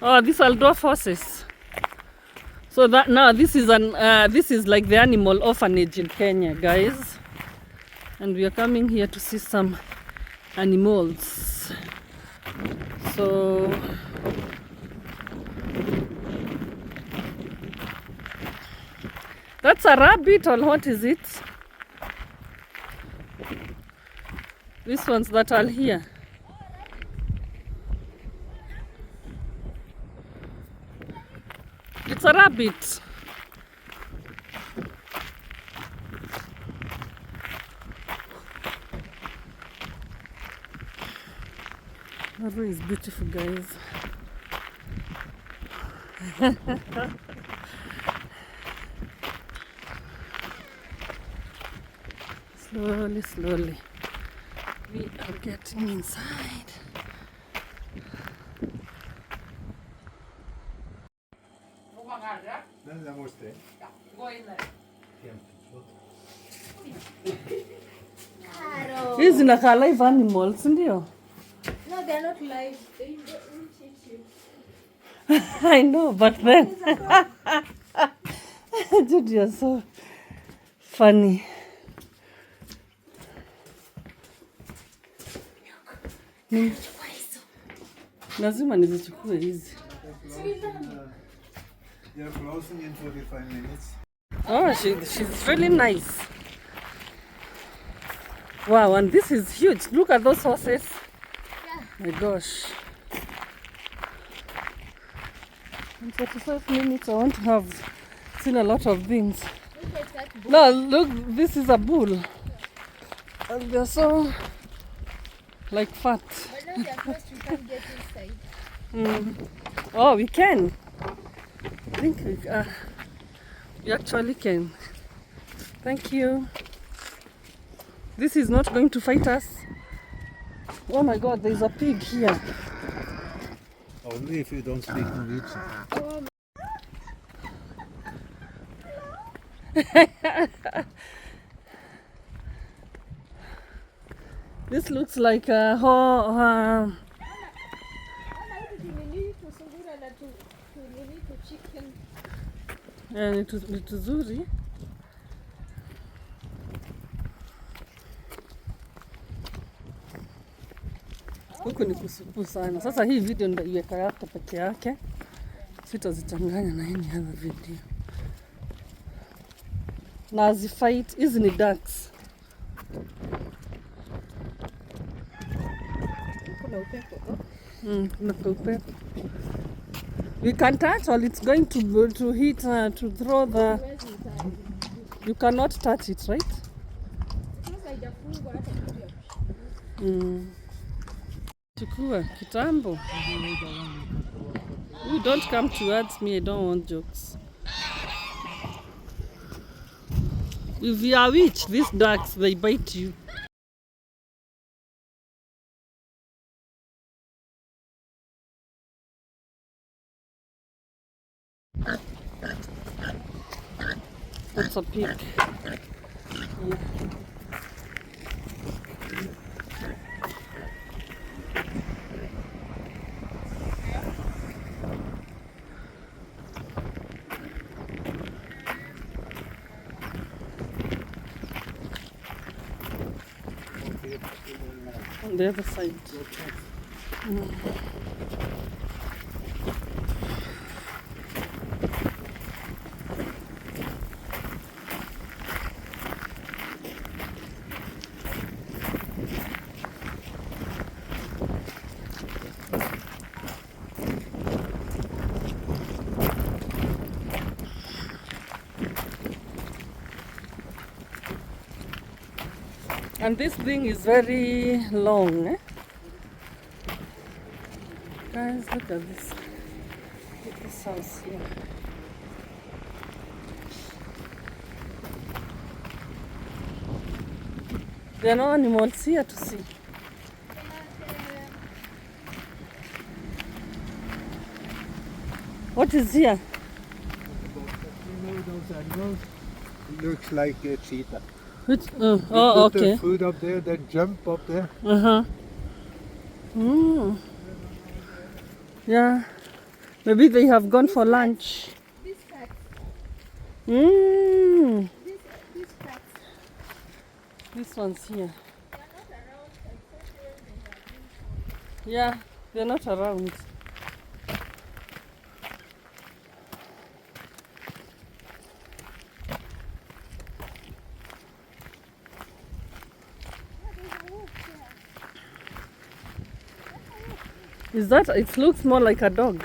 Oh, these are dwarf horses. So that now this is like the animal orphanage in Kenya, guys. And we are coming here to see some animals. So that's a rabbit, or what is it? These ones that are here. It's a rabbit. Nauru is beautiful, guys. Slowly, slowly, we are getting inside. Go in there. Hizi zinakaa live animals, ndio? No, they're not live. They won't eat you. I know, but then Jude, you're so funny. Lazima nizichukue hizi. They're closing in 45 minutes. Oh, she's really nice. Wow, and this is huge. Look at those horses. Yeah. My gosh. In 45 minutes, I want to have seen a lot of things. Look at that bull. No, look, this is a bull. And they're so, like, fat. But now they're closed, we can't get inside. Oh, we can. I think we actually can. Thank you. This is not going to fight us. Oh my God, there's a pig here. Only if you don't speak Norwegian. This looks like a ni tuzuri. Huku ni kusupu sana. Sasa hii video ndaiweka hapa peke yake. Sitazichanganya na any other video. Na zifight, hizi ni ducks. Kuna upepo. Kuna upepo. We can touch, or it's going to hit, to throw the... You cannot touch it, right? Chukua kitambo. You don't come towards me, I don't want jokes. If you are witch, these ducks, they bite you. That's a pig. Yeah. On the other side. And this thing is very long, eh? Guys, look at this. Look at this house here. There are no animals here to see. What is here? Those animals looks like a cheetah. Which? They Oh, put the okay. food up there, then jump up there. Yeah. Maybe they have gone for lunch. These cats, Mm. these cats, This one's here. they are not around except when they have been. Yeah, they're not around. Is that? It looks more like a dog.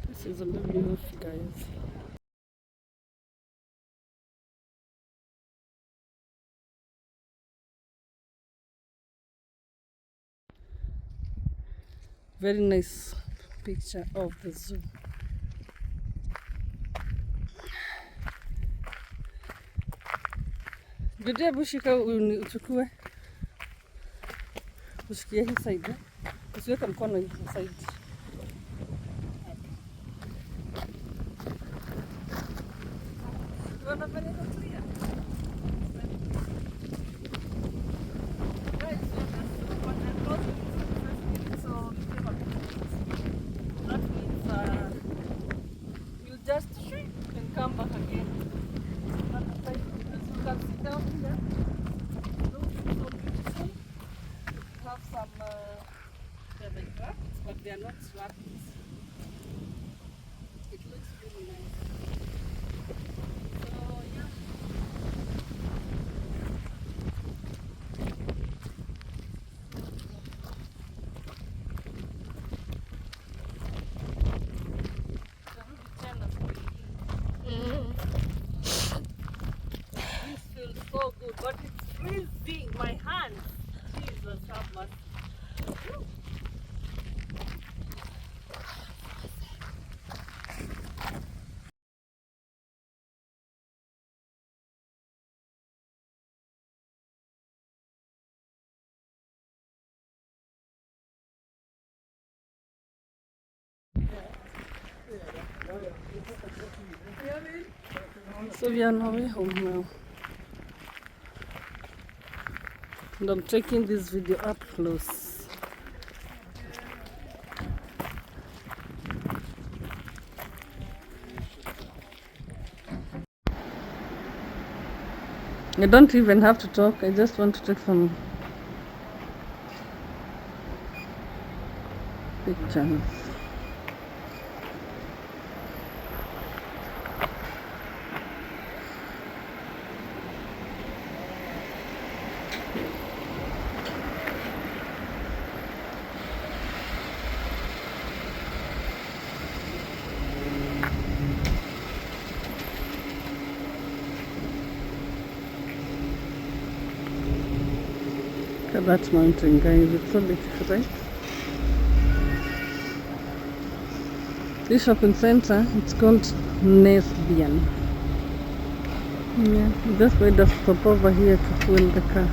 This is a lovely roof, guys. Very nice picture of the zoo. Judy, hebu shika uchukue. Ushikie hii side. Usiweke mkono hii side. Just shrink and come back again. As you can sit down here, looks so beautiful. Have some they're like rabbits, but they are not rabbits. It looks really nice. So yeah. This feels so good, but it's freezing my hands. Jesus, have mercy. So we are on our way home now. And I'm taking this video up close. I don't even have to talk, I just want to take some pictures. Look at that mountain, guys, it's so beautiful, right? This shopping center, it's called Nesbian. Yeah, just wait to stop over here to fuel the car.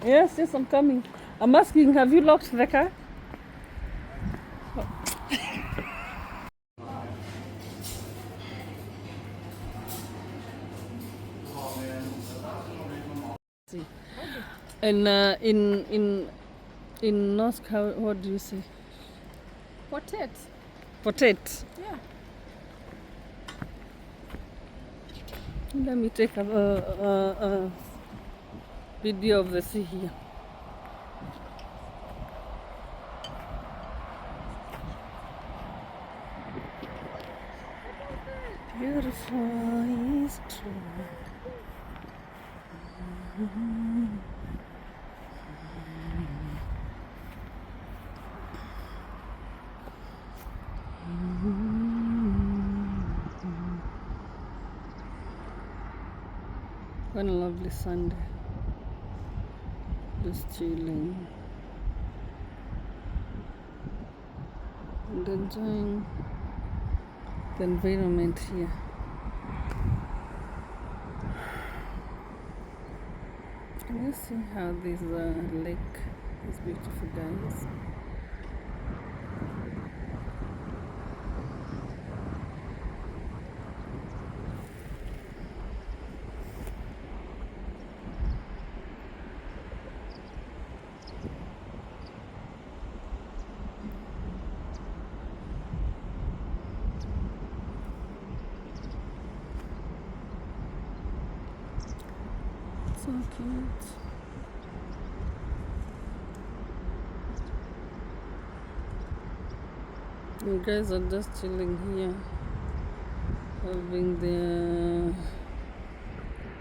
Yes, yes, I'm coming. I'm asking, have you locked the car? See. And in North, what do you say? Potet. Potet. Yeah. Let me take a video of the sea here. before is true. What a lovely Sunday. Just chilling and enjoying the environment here. Can you see how this lake is beautiful, guys? So cute. You guys are just chilling here, having their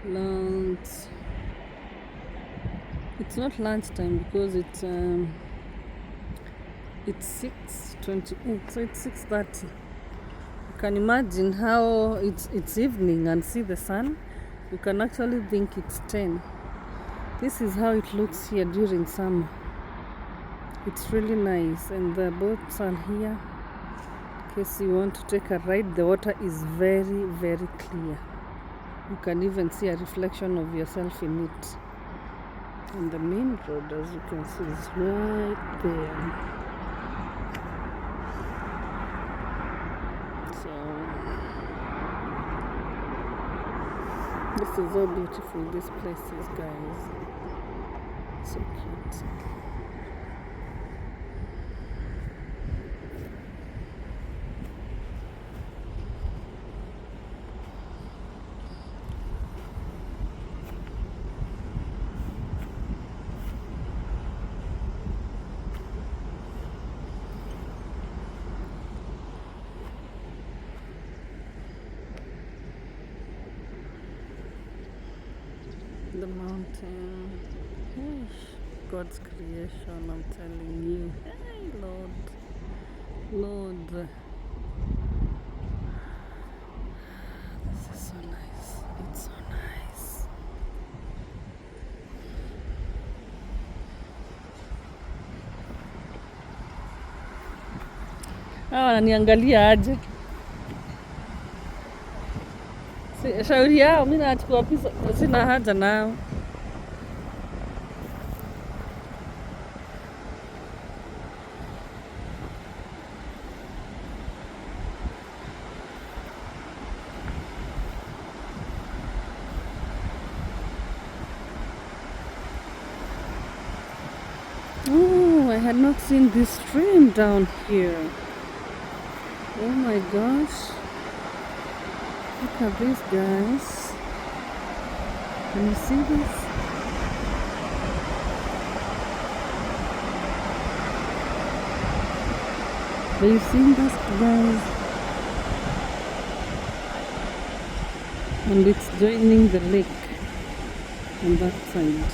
lunch. It's not lunchtime because it's 6:28, so it's 6:30. You can imagine how it's evening and see the sun. You can actually think it's 10. This is how it looks here during summer. It's really nice, and the boats are here in case you want to take a ride. The water is very, very clear. You can even see a reflection of yourself in it. And the main road, as you can see, is right there. So this is how beautiful this place is, guys. So cute. The mountain, God's creation, I'm telling you. Hey, Lord, this is so nice. It's so nice. Wananiangalia aje? Shauri yao, mimi nachukua pesa, sina haja nao. Oh, I had not seen this stream down here. Oh my gosh. Look at this, guys. Can you see this? Are you seeing this, guys? And it's joining the lake on that side.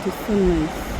It's so nice.